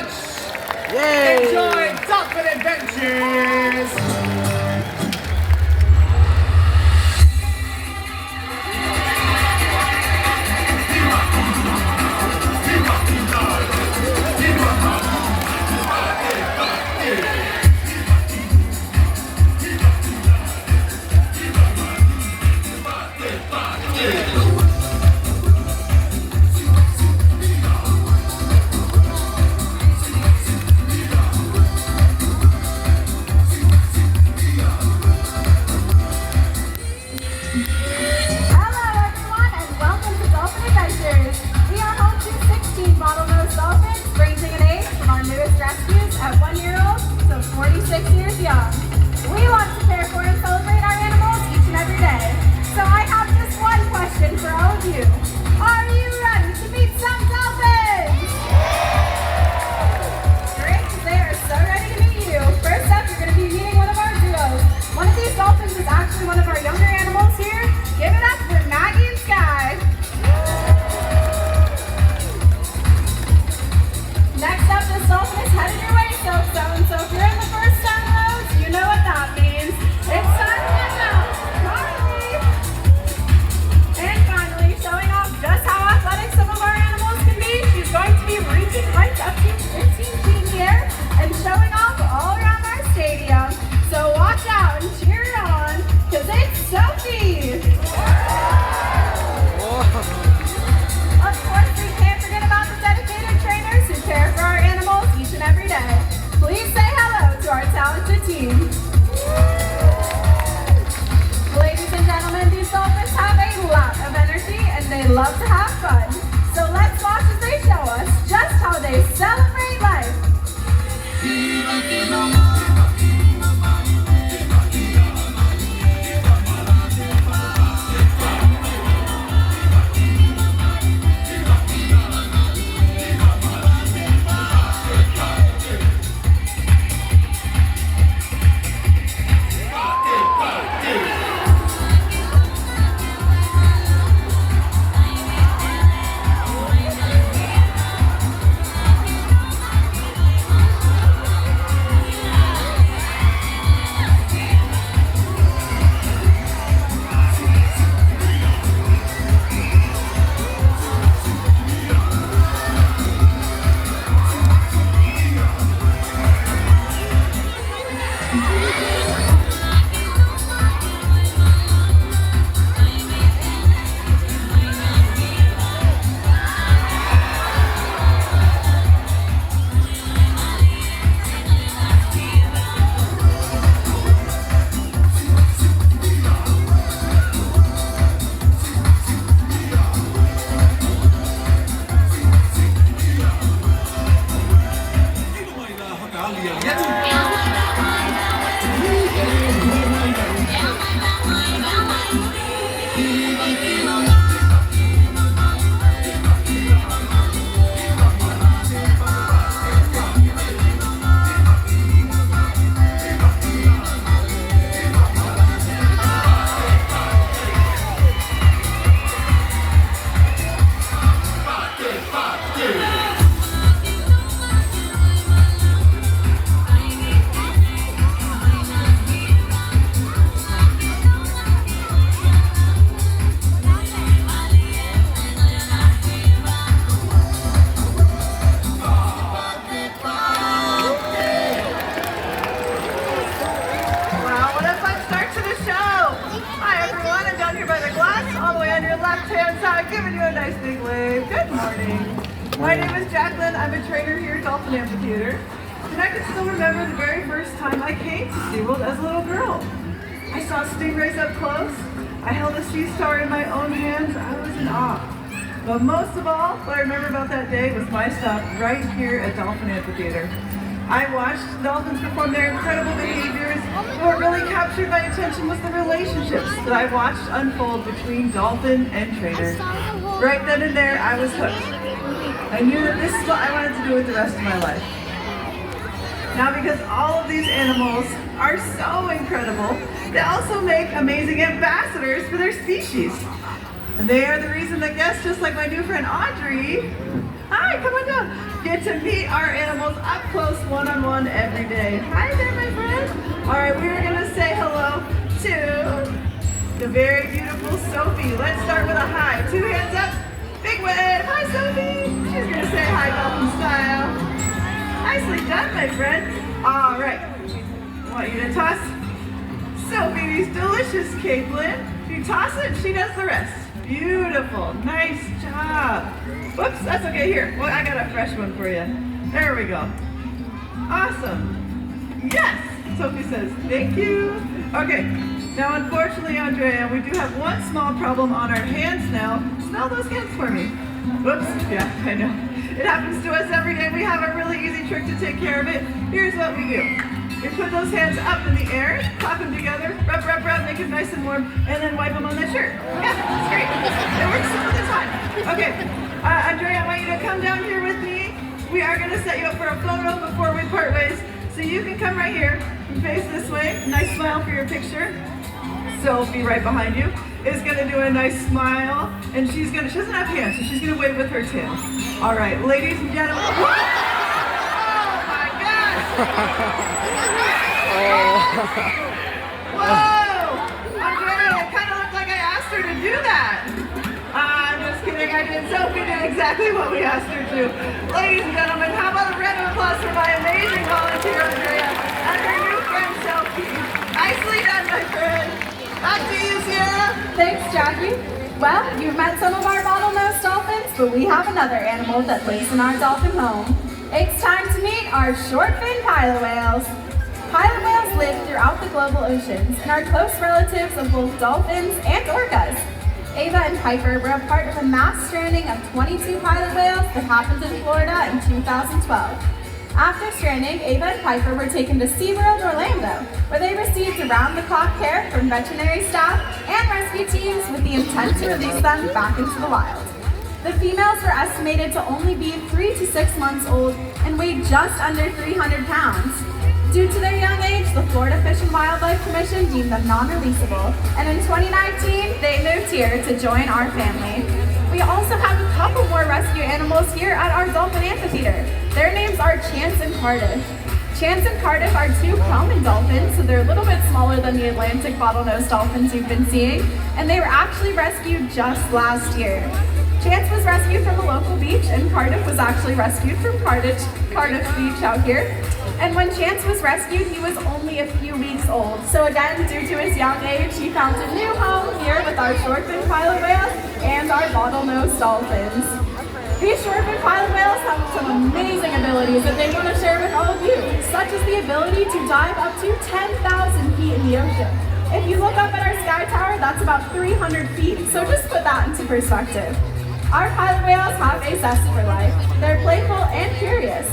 much. Yay! Enjoy Dolphin Adventures. At 1 year old to 46 years young. We want to care for and celebrate our animals each and every day. So I have just one question for all of you. Are you ready to meet some dolphins? Great, they are so ready to meet you. First up, you're going to be meeting one of our duos. One of these dolphins is actually one of our younger animals here. Give it up for Maggie and Sky. Next up, this dolphin is headed your way. So if you're in the first 10 rows, you know what that means. It's time to get down. Carly! And finally, showing off just how athletic some of our animals can be, she's going to be reaching heights up to 15 feet in the air and showing off all around our stadium. So watch out and cheer her on, because it's Sophie! Of course, we can't forget about the dedicated trainers who care for our animals each and every day. Please say hello to our talented team. Ladies and gentlemen, these dolphins have a lot of energy and they love to have fun. So let's watch as they show us just how they celebrate life. My name is Jacqueline. I'm a trainer here at Dolphin Amphitheater. And I can still remember the very first time I came to Seaworld as a little girl. I saw stingrays up close. I held a sea star in my own hands. I was in awe. But most of all, what I remember about that day was my stop right here at Dolphin Amphitheater. I watched dolphins perform their incredible behaviors, but what really captured my attention was the relationships that I watched unfold between dolphin and trainer. Right then and there, I was hooked. I knew that this is what I wanted to do with the rest of my life. Now, because all of these animals are so incredible, they also make amazing ambassadors for their species. And they are the reason that guests, just like my new friend Audrey, hi, come on down, get to meet our animals up close, one-on-one every day. Hi there, my friend. All right, we are gonna say hello to the very beautiful Sophie. Let's start with a hi. 2 hands up, big wave. Hi, Sophie. She's gonna say hi, Dolphin style. Nicely done, my friend. All right, I want you to toss Sophie these delicious capelin. You toss it, she does the rest. Beautiful, nice job. Whoops, that's okay, here. Well, I got a fresh one for you. There we go. Awesome. Yes, Sophie says, thank you. Okay, now unfortunately, Andrea, we do have one small problem on our hands now. Smell those hands for me. Whoops, yeah, I know. It happens to us every day. We have a really easy trick to take care of it. Here's what we do. You put those hands up in the air, clap them together, rub, rub, rub, make it nice and warm, and then wipe them on that shirt. Yeah, that's great. It works some of the time. Okay, Andrea, I want you to come down here with me. We are going to set you up for a photo before we part ways. So you can come right here and face this way. Nice smile for your picture. Sophie right behind you is going to do a nice smile, and she doesn't have hands, so she's going to wave with her tail. All right, ladies and gentlemen. Whoa! Oh my gosh! Whoa! Andrea, it kind of looked like I asked her to do that. I'm just kidding, I didn't. Sophie did exactly what we asked her to. Ladies and gentlemen, how about a round of applause for my amazing volunteer, Andrea, and her new friend, Sophie. Nicely done, my friend. Back to you, Sierra. Thanks, Jackie. Well, you've met some of our bottlenose dolphins, but we have another animal that lives in our dolphin home. It's time to meet our short-fin pilot whales. Pilot whales live throughout the global oceans and are close relatives of both dolphins and orcas. Ava and Piper were a part of a mass stranding of 22 pilot whales that happened in Florida in 2012. After stranding, Ava and Piper were taken to Seaworld, Orlando, where they received around-the-clock care from veterinary staff and rescue teams with the intent to release them back into the wild. The females were estimated to only be 3 to 6 months old and weighed just under 300 pounds. Due to their young age, the Florida Fish and Wildlife Commission deemed them non-releasable, and in 2019, they moved here to join our family. We also have a couple more rescue animals here at our Dolphin Amphitheater. Their names are Chance and Cardiff. Chance and Cardiff are 2 common dolphins, so they're a little bit smaller than the Atlantic bottlenose dolphins you've been seeing, and they were actually rescued just last year. Chance was rescued from a local beach, and Cardiff was actually rescued from Cardiff Beach out here. And when Chance was rescued, he was only a few weeks old. So again, due to his young age, he found a new home here with our short-fin pilot whales and our bottlenose dolphins. These short-fin pilot whales have some amazing abilities that they want to share with all of you, such as the ability to dive up to 10,000 feet in the ocean. If you look up at our sky tower, that's about 300 feet, so just put that into perspective. Our pilot whales have a zest for life. They're playful and curious.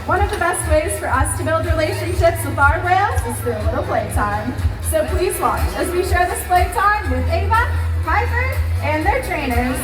One of the best ways for us to build relationships with our whales is through a little playtime. So please watch as we share this playtime with Ava, Piper, and their trainers.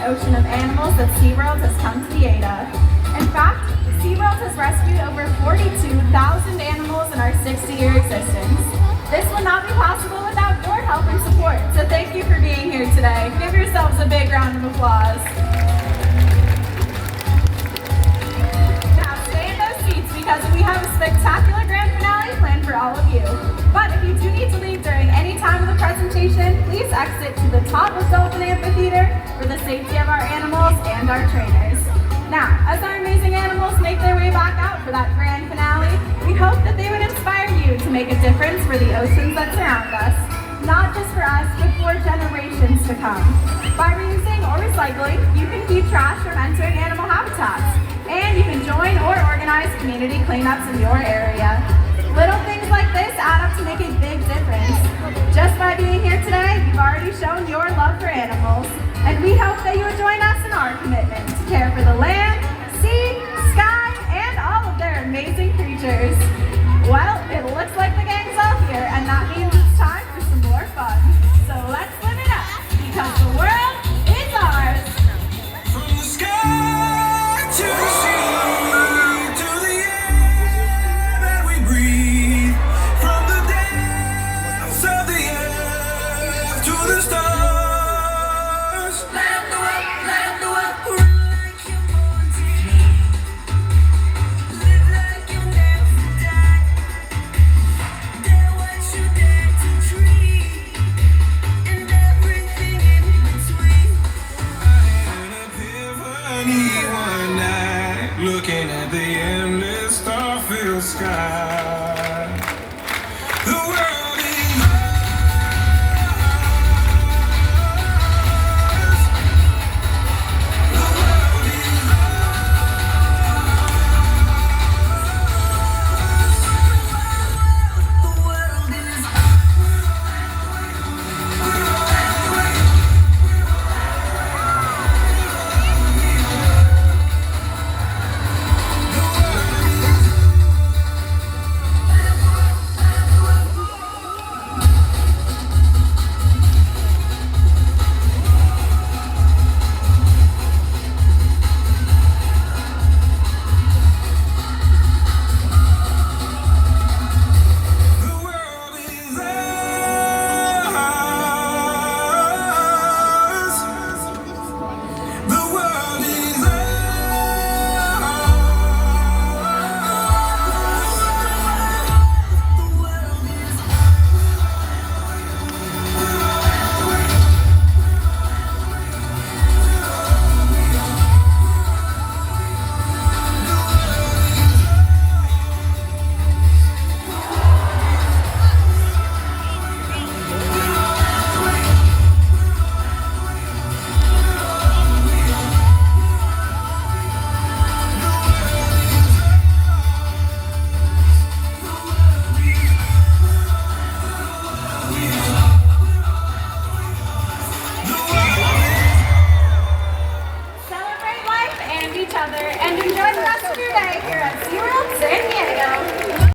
ocean of animals that Seaworld has come to the aid of. In fact, Seaworld has rescued over 42,000 animals in our 60-year existence. This would not be possible without your help and support, so thank you for being here today. Give yourselves a big round of applause. Now stay in those seats because we have a spectacular grand finale planned for all of you. But if you do need to leave during any time of the presentation, please exit to the top of Dolphin Amphitheater for the safety of our animals and our trainers. Now, as our amazing animals make their way back out for that grand finale, we hope that they would inspire you to make a difference for the oceans that surround us. Not just for us, but for generations to come. By reusing or recycling, you can keep trash from entering animal habitats. And you can join or organize community cleanups in your area. Little things like this add up to make a big difference. Just by being here today, you've already shown your love for animals. And we hope that you would join us in our commitment to care for the land, sea, sky, and all of their amazing creatures. Well, it looks like the game